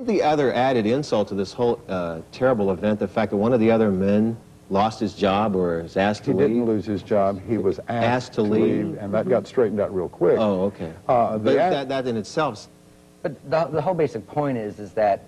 The other added insult to this whole terrible event, the fact that one of the other men lost his job or was asked to leave. He didn't lose his job. He was asked to leave, and that got straightened out real quick. Oh, okay. But that in itself... But the whole basic point is that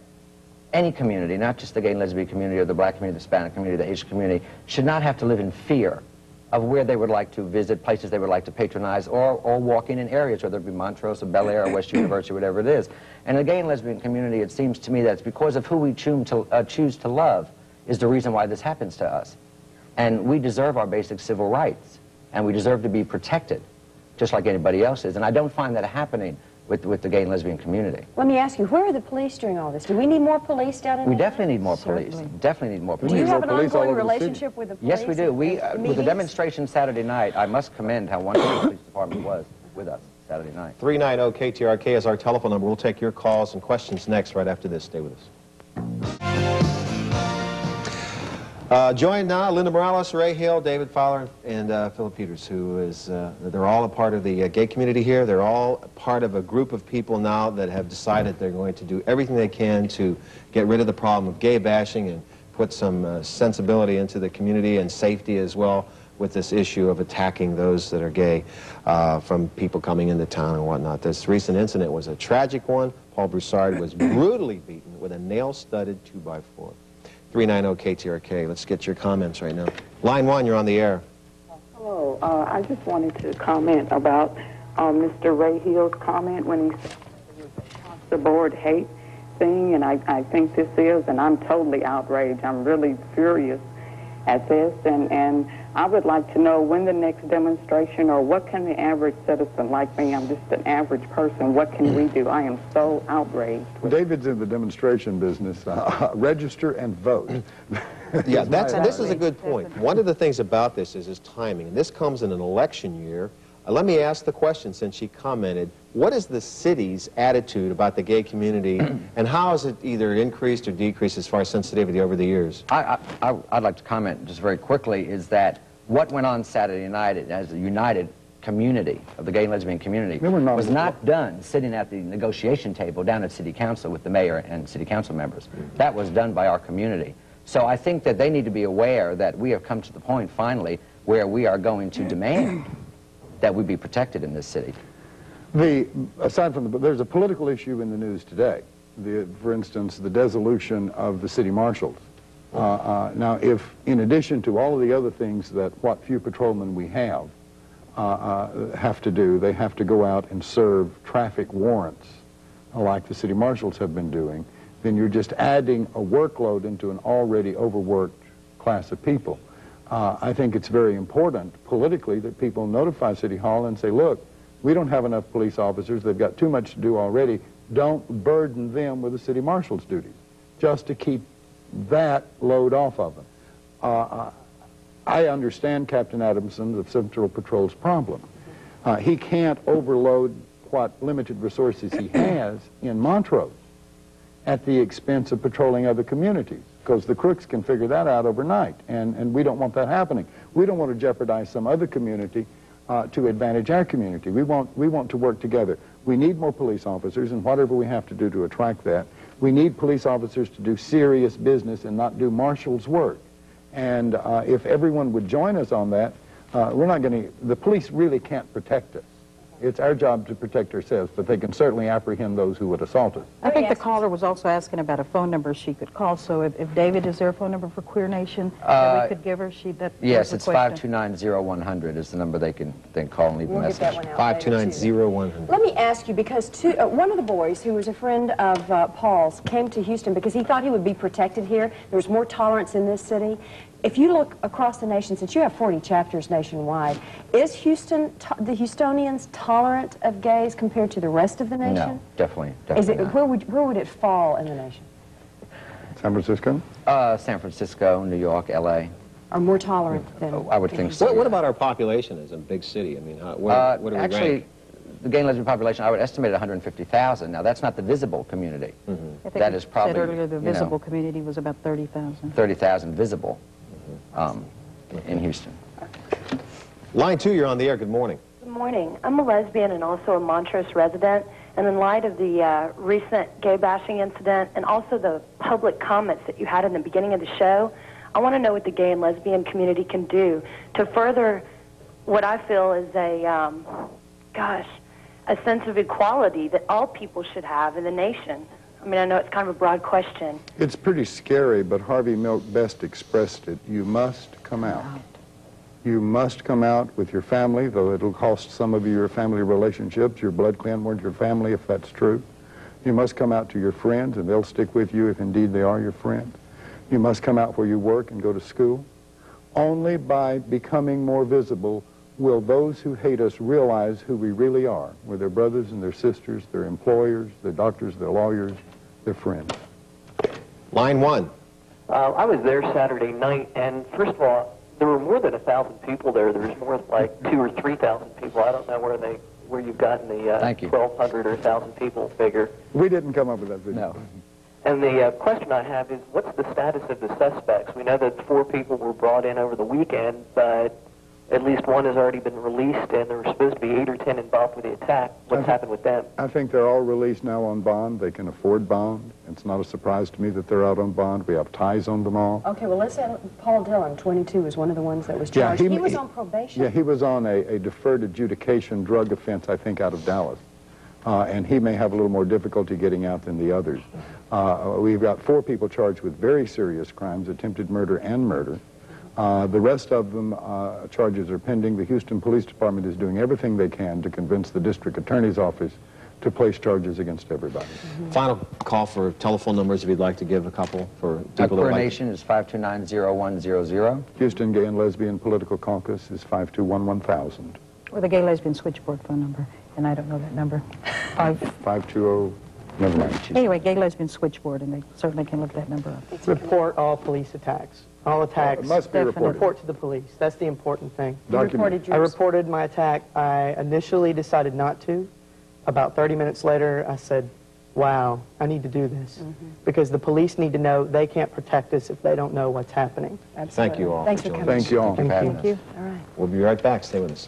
any community, not just the gay and lesbian community or the black community, the Hispanic community, the Asian community, should not have to live in fear of where they would like to visit, places they would like to patronize, or walk in areas, whether it be Montrose or Bel Air or West University, whatever it is. And the gay and lesbian community, it seems to me that it's because of who we choose to love is the reason why this happens to us. And we deserve our basic civil rights, and we deserve to be protected, just like anybody else is. And I don't find that happening with the gay and lesbian community. Let me ask you, where are the police during all this? Do we need more police down in We definitely need more police. Definitely need more police. Do you have an ongoing relationship with the police? Yes, we do. With the demonstration Saturday night, I must commend how wonderful the police department was with us Saturday night. 390-KTRK is our telephone number. We'll take your calls and questions next, right after this. Stay with us. Joined now, Linda Morales, Ray Hill, David-Fowler, and Philip Peters, who is, they're all a part of the gay community here. They're all part of a group of people now that have decided they're going to do everything they can to get rid of the problem of gay bashing and put some sensibility into the community and safety as well with this issue of attacking those that are gay from people coming into town and whatnot. This recent incident was a tragic one. Paul Broussard was brutally beaten with a nail-studded 2x4. 390-KTRK. Let's get your comments right now. Line 1, you're on the air. Hello. I just wanted to comment about Mr. Ray Hill's comment when he said it was a across-the-board hate thing, and I think this is, and I'm totally outraged. I'm really furious at this, and I would like to know when the next demonstration, or what can the average citizen like me, I'm just an average person, what can we do? I am so outraged. David's in the demonstration business. Register and vote. Yeah, this is a good point. One of the things about this is timing, and this comes in an election year. Let me ask the question, since she commented, what is the city's attitude about the gay community, and how has it either increased or decreased as far as sensitivity over the years? I'd like to comment just very quickly is that what went on Saturday night as a united community of the gay and lesbian community was not done sitting at the negotiation table down at City Council with the mayor and City Council members. That was done by our community. So I think that they need to be aware that we have come to the point finally where we are going to demand that we be protected in this city. Aside from there's a political issue in the news today. For instance, the dissolution of the city marshals. Now, if in addition to all of the other things that what few patrolmen we have to do, they have to go out and serve traffic warrants like the city marshals have been doing, then you're just adding a workload into an already overworked class of people. I think it's very important politically that people notify City Hall and say, look, we don't have enough police officers. They've got too much to do already. Don't burden them with the city marshal's duties, just to keep that load off of them. I understand Captain Adamson of Central Patrol's problem. He can't overload what limited resources he has in Montrose at the expense of patrolling other communities, because the crooks can figure that out overnight, and we don't want that happening. We don't want to jeopardize some other community to advantage our community. We want to work together. We need more police officers, and whatever we have to do to attract that. We need police officers to do serious business and not do marshal's work. And if everyone would join us on that, the police really can't protect us. It's our job to protect ourselves, but they can certainly apprehend those who would assault us. I think the caller was also asking about a phone number she could call. So if David, is there a phone number for Queer Nation that we could give her? Yes, it's 529-0100 is the number they can call and leave a message. 529-0100. Let me ask you, because one of the boys who was a friend of Paul's came to Houston because he thought he would be protected here. There was more tolerance in this city. If you look across the nation, since you have 40 chapters nationwide, is Houston, the Houstonians tolerant of gays compared to the rest of the nation? No, definitely is it, not. where would it fall in the nation? San Francisco? San Francisco, New York, L.A. Are more tolerant than... I would think so. What about our population as a big city? I mean, what do we actually, rank? The gay and lesbian population, I would estimate at 150,000. Now, that's not the visible community. Mm-hmm. That is probably... said earlier the visible community was about 30,000. 30,000 visible. In Houston. Line 2, you're on the air. Good morning. Good morning. I'm a lesbian and also a Montrose resident, and in light of the recent gay bashing incident and also the public comments that you had in the beginning of the show, I want to know what the gay and lesbian community can do to further what I feel is a sense of equality that all people should have in the nation. I mean, I know it's kind of a broad question. It's pretty scary, but Harvey Milk best expressed it. You must come out. You must come out with your family, though it'll cost some of you your family relationships, your blood clan weren't your family, if that's true. You must come out to your friends, and they'll stick with you if indeed they are your friends. You must come out where you work and go to school. Only by becoming more visible will those who hate us realize who we really are. We're their brothers and their sisters, their employers, their doctors, their lawyers, their friends. Line 1. I was there Saturday night, and first of all, there were more than 1,000 people there. There was more like 2,000 or 3,000 people. I don't know where you've gotten the 1,200 or 1,000 people figure. We didn't come up with that figure. No. And the question I have is, what's the status of the suspects? We know that 4 people were brought in over the weekend, but at least 1 has already been released, and there were supposed to be 8 or 10 involved with the attack. What's happened with them? I think they're all released now on bond. They can afford bond. It's not a surprise to me that they're out on bond. We have ties on them all. Okay, well, let's say Paul Dillon, 22, was one of the ones that was charged. He was on probation? Yeah, he was on a deferred adjudication drug offense, I think, out of Dallas. And he may have a little more difficulty getting out than the others. We've got 4 people charged with very serious crimes, attempted murder and murder. The rest of them, charges are pending. The Houston Police Department is doing everything they can to convince the district attorney's office to place charges against everybody. Final call for telephone numbers if you'd like to give a couple for people Queer Nation is 529-0100. Houston Gay and Lesbian Political Caucus is 521-1000. Or the Gay Lesbian Switchboard phone number, and I don't know that number. 520, never mind. Anyway, Gay Lesbian Switchboard, and they certainly can look that number up. Report all police attacks. All attacks. It must be reported. Report to the police. That's the important thing. Document. I reported my attack. I initially decided not to. About 30 minutes later, I said, wow, I need to do this. Because the police need to know they can't protect us if they don't know what's happening. Thank you all. Thanks for coming. Thank you all. Thank you. All right. We'll be right back. Stay with us.